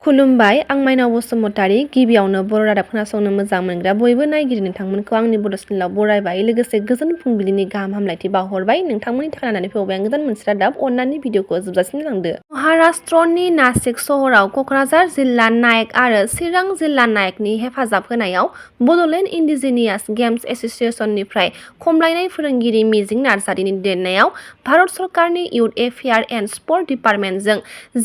खुलुमबाय आं माइनाव बसुमतारी गिबियावनो बर' रादाब खोनासंनो मोजां मोनग्रा बयबो नायगिरि नोंथांमोनखौ आंनि बड' चेनेलाव बरायबाय लोगोसे गोजोन फुंबिलिनि गाहाम हामलायथि बावहरबाय नोंथांमोननि थाखाय लानानै फैबाय आं गोदान मोनसे रादाब अननानै भिडिअखौ जोबजासिम लांदो। महाराष्ट्रनि नासिक सहराव क'क्राझार जिल्ला नायक आरो चिरां जिल्ला नायकनि हेफाजाब होनायाव बड'लेण्ड इन्डिजिनियास गेम्स एस'सिएशननिफ्राय खमलायनाय फोरोंगिरि मिजिं नार्जारीनि दैदेननायाव भारत सरकारनि इयुथ एफेयार एन्ड स्पर्ट डिपार्टमेन्टजों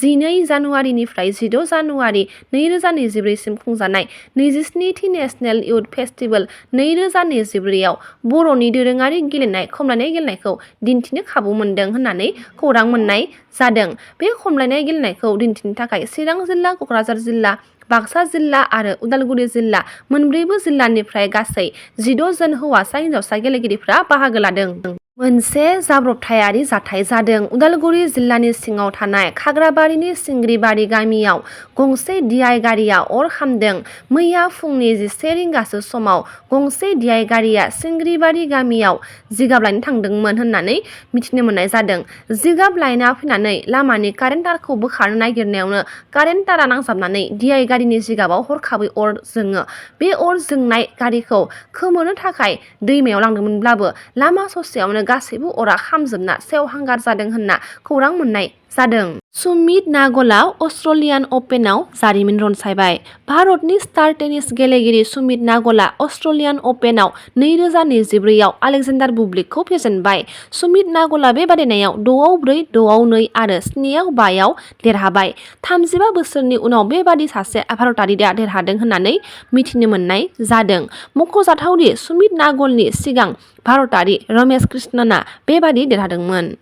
12 जानुवारिनिफ्राय 16 जानुवारि 2024 सिम खुंजानाय 27थि नेशनेल इयुथ फेस्टिभेल 2024 आव बर'नि दोरोङारि गेलेनाय खमलायनाय गेलेनायखौ दिन्थिनो खाबु मोनदों होननानै खौरां मोननाय जादों। बे खमलायनाय गेलेनायखौ दिन्थिनो थाखाय चिरां जिल्ला, क'क्राझार जिल्ला, बाक्सा जिल्ला आरो उदालगुरि जिल्ला मोनब्रैबो जिल्लानिफ्राय गासै 16 जन हौवासा हिन्जावसा गेलेगिरिफ्रा बाहागो लादों। मोनसे जाब्रबथायारि जाथाय जादों। उदालगुरि जिल्लानि सिङाव थानाय खाग्राबारिनि सिंग्रिबारि गामियाव गंसे DI गारिया अर खामदों। मैया फुंनि 11 रिंगासो समाव गंसे DI गारिया सिंग्रिबारि गामियाव जिगाब लायनो थांदोंमोन होननानै मिथिनो मोननाय जादों। जिगाब लायना फैनानै लामानि कारेन्ट तारखौ बोखारनो नागिरनायावनो कारेन्ट तारा नांजाबनानै DI गारिनि जिगाबाव हरखाबै अर जोङो। बे अर जोंनाय गारिखौ खोमोरनो थाखाय दैमायाव लांदोंमोनब्लाबो लामा ससेयावनो गासैबो अरा खामजोबना सेवहांगार जादों होनना खौरां मोननाय जादों। सुमित नागलआ अस्ट्रेलियान अपेनआव जारिमिन रनसायबाय। भारतनि स्टार टेनिस गेलेगिरि सुमित नागलआ अस्ट्रेलियान अपेनआव 2024 आव अलेक्जेन्डार बुब्लिकखौ फेजेनबाय। सुमित नागलआ बे बादायनायाव 6-4, 6-2 आरो 7-5 आव देरहाबाय। 35 बोसोरनि उनाव बेबादि सासे भारतारिया देरहादों होननानै मिथिनो मोननाय जादों। मख'जाथावदि सुमित नागलनि सिगां भारतारि रमेश कृष्णनआ बेबादि देरहादोंमोन।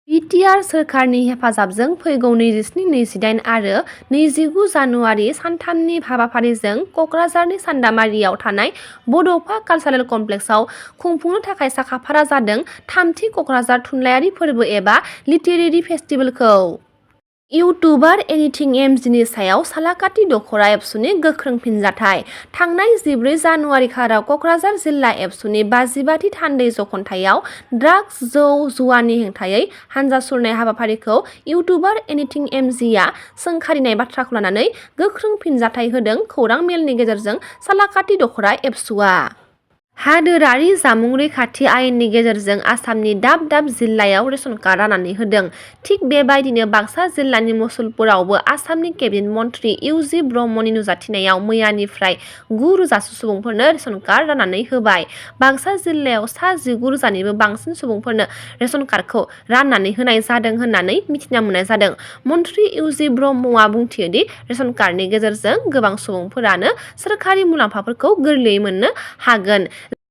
BTR सोरखारनि हेफाजाबजों फैगौ 27, 28 आरो 29 जानुवारि सानथामनि हाबाफारिजों क'क्राझारनि सान्दामारियाव थानाय बड'फा कालचारेल कमप्लेक्सआव खुंफुंनो थाखाय साखाफारा जादों। थामथि क'क्राझार थुनलाइयारि फोरबो एबा लिटेरेरि फेस्टिभेलखौ इउटुबार एनिथिं एमजिनि सायाव सालाकाथि दख'रा एबसुनि गोख्रों फिनजाथाय। थांनाय 14 जानुवारि खाराव क'क्राझार जिल्ला एबसुनि 55थि थान्दै जख'न्थायाव ड्राग्स, जौ जुवानि हेंथायै हानजा सुरनाय हाबाफारिखौ इउटुबार एनिथिं एमजिआ सोंखारिनाय बाथ्राखौ लानानै गोख्रों फिनजाथाय होदों। खौरां मेलनि गेजेरजों सालाकाथि दख'रा एबसुआ हादोरारि जामुं रैखाथि आयेननि गेजेरजों आसामनि दाब दाब जिल्लायाव रेशन कार्ड राननानै होदों। थिग बेबायदिनो बाक्सा जिल्लानि मुसलपुरावबो आसामनि केबिनेट मन्थ्रि UG ब्रह्मनि नुजाथिनायाव मैयानिफ्राय 9,000 सुबुंफोरनो रेशन कार्ड राननानै होबाय। बाक्सा जिल्लायाव सा 19,000निबो बांसिन सुबुंफोरनो रेशन कार्डखौ राननानै होनाय जादों होननानै मिथिना मोननाय जादों। मन्थ्रि UG ब्रह्मआ बुंथियोदि रेशन कार्डनि गेजेरजों गोबां सुबुंफोरानो सोरखारि मुलाम्फाफोरखौ गोरलैयै मोननो हागोन।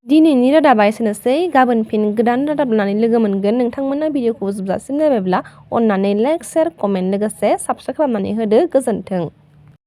दिनैनि रादाबा एसेनोसै। गाबोन फिन गोदान रादाब लानानै लोगो मोनगोन। नोंथांमोना भिडिअखौ जोबजासिम नायबायब्ला अननानै लाइक, शेयार, कमेन्ट लोगोसे साबस्क्राइब खालामनानै होदो। गोजोन्थों।